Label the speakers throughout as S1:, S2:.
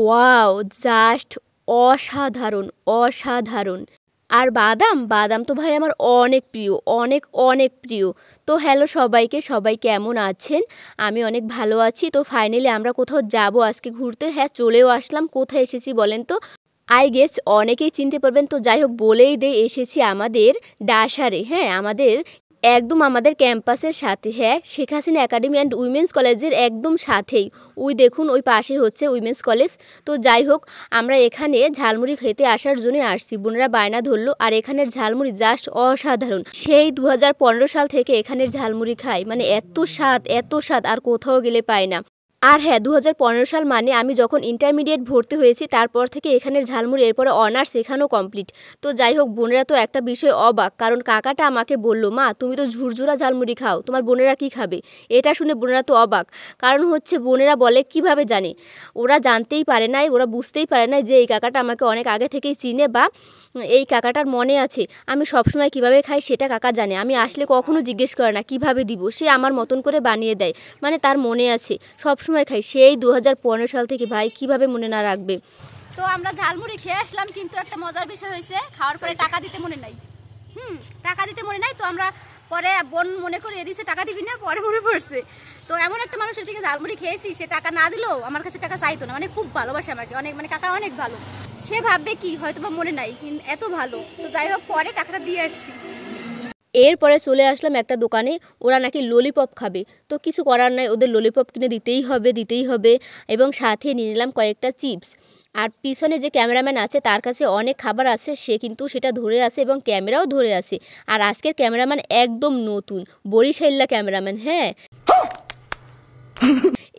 S1: Wow! Just অসাধারণ, অসাধারণ। আর বাদাম, বাদাম তো ভাই আমার অনেক প্রিয়, অনেক, অনেক প্রিয়। তো হ্যালো সবাইকে, সবাই কেমন আছেন? আমি অনেক ভালো আছি। তো ফাইনালি আমরা কোথাও যাবো আজকে ঘুরতে। হ্যাঁ, চলেও আসলাম। কোথায় এসেছি বলেন তো? আই গেস অনেকেই চিনতে পারবেন। তো যাই হোক বলেই দেই, এসেছি আমাদের ডাসারে। হ্যাঁ, একদম আমাদের ক্যাম্পাসের সাথে। হ্যাঁ, Sheikh Hasina academy and women's কলেজের একদম সাথেই। ওই দেখুন ওই পাশে হচ্ছে উইমেন্স কলেজ। তো যাই হোক আমরা এখানে ঝালমুড়ি খেতে আসার জন্য আসছি। বোনেরা বায়না ধরলো আর এখানের ঝালমুড়ি জাস্ট অসাধারণ। সেই 2015 সাল থেকে এখানের ঝালমুড়ি খাই, মানে এত স্বাদ, এত স্বাদ আর কোথাও গেলে পাই না। আর হ্যাঁ, 2015 সাল মানে আমি যখন ইন্টারমিডিয়েট ভর্তি হয়েছি তারপর থেকে এখানের ঝালমুড়ি, এরপরে অনার্স এখানেও কমপ্লিট। তো যাই হোক বোনেরা তো একটা বিষয় অবাক, কারণ কাকাটা আমাকে বলল, মা তুমি তো ঝুরঝুরা ঝালমুড়ি খাও, তোমার বোনেরা কি খাবে? এটা শুনে বোনেরা তো অবাক। কারণ হচ্ছে বোনেরা বলে কিভাবে জানে, ওরা জানতেই পারে নাই, ওরা বুঝতেই পারে নাই যে এই কাকাটা আমাকে অনেক আগে থেকেই চিনে, বা এই কাকাটার মনে আছে আমি সবসময় কিভাবে খাই সেটা কাকা জানে। আমি আসলে কখনো জিজ্ঞেস করে না কিভাবে দিব, সে আমার মতন করে বানিয়ে দেয়, মানে তার মনে আছে সবসময় খাই সেই 2015 সাল থেকে। ভাই কিভাবে মনে না রাখবে।
S2: তো আমরা ঝালমুড়ি খেয়ে আসলাম, কিন্তু একটা মজার বিষয় হয়েছে, খাওয়ার পরে টাকা দিতে মনে নাই। টাকা দিতে মনে নাই। তো আমরা পরে বোন মনে করে দিয়েছে টাকা দিবি না, পরে মনে পড়ছে। তো এমন একটা মানুষের থেকে ঝালমুড়ি খেয়েছি, সে টাকা না দিলেও আমার কাছে টাকা চাইতো না, মানে খুব ভালোবাসে আমাকে অনেক, মানে কাকা অনেক ভালো। সে ভাববে কি হয়তো বা মনে নাই, কিন্তু এত ভালো। তো যাই হোক পরে টাকাটা দিয়ে আসছি।
S1: এরপরে চলে আসলাম একটা দোকানে, ওরা নাকি ললিপপ খাবে। তো কিছু করার নাই, ওদের ললিপপ কিনে দিতেই হবে, দিতেই হবে। এবং সাথে নিয়ে নিলাম কয়েকটা চিপস। আর পিছনে যে ক্যামেরাম্যান আছে তার কাছে অনেক খাবার আছে, সে কিন্তু সেটা ধরে আছে এবং ক্যামেরাও ধরে আছে। আর আজকের ক্যামেরাম্যান একদম নতুন, বরিশাল্লা ক্যামেরাম্যান। হ্যাঁ,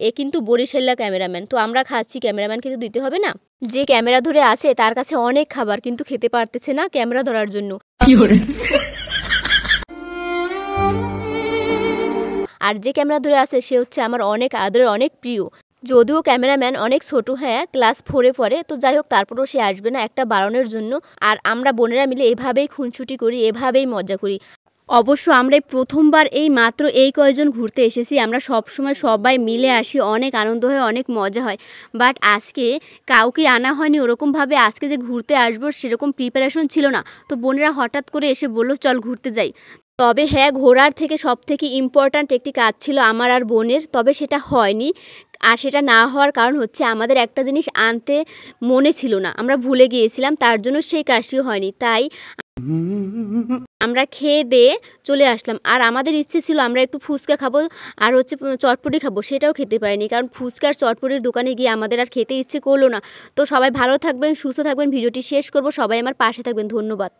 S1: এ কিন্তু বরিশাল্লা ক্যামেরাম্যান। তো আমরা খাচ্ছি, ক্যামেরাম্যানকে তো দিতে হবে না? যে ক্যামেরা ধরে আছে তার কাছে অনেক খাবার, কিন্তু খেতে পারতেছে না ক্যামেরা ধরার জন্য। আর যে ক্যামেরা ধরে আছে সে হচ্ছে আমার অনেক আদরের, অনেক প্রিয়। যদিও ক্যামেরাম্যান অনেক ছোট, হ্যাঁ ক্লাস 4-এ পড়ে। তো যাই হোক তারপরেও সে আসবে না একটা বারণের জন্য। আর আমরা বোনেরা মিলে এভাবেই খুনসুটি করি, এভাবেই মজা করি। অবশ্য আমরা এই প্রথমবার এই মাত্র এই কয়জন ঘুরতে এসেছি। আমরা সবসময় সবাই মিলে আসি, অনেক আনন্দ হয়, অনেক মজা হয়। বাট আজকে কাউকে আনা হয়নি ওরকমভাবে। আজকে যে ঘুরতে আসবো সেরকম প্রিপারেশন ছিল না। তো বোনেরা হঠাৎ করে এসে বললো চল ঘুরতে যাই। তবে হ্যাঁ, ঘোরার থেকে সবথেকে ইম্পর্ট্যান্ট একটি কাজ ছিল আমার আর বোনের, তবে সেটা হয়নি। আর সেটা না হওয়ার কারণ হচ্ছে আমাদের একটা জিনিস আনতে মনে ছিল না, আমরা ভুলে গিয়েছিলাম, তার জন্য সেই কাজটিও হয়নি। তাই আমরা খেয়ে দিয়ে চলে আসলাম। আর আমাদের ইচ্ছে ছিল আমরা একটু ফুচকা খাবো আর হচ্ছে চটপটি খাবো, সেটাও খেতে পারিনি, কারণ ফুচকা আর চটপটির দোকানে গিয়ে আমাদের আর খেতে ইচ্ছে করলো না। তো সবাই ভালো থাকবেন, সুস্থ থাকবেন, ভিডিওটি শেষ করব, সবাই আমার পাশে থাকবেন, ধন্যবাদ।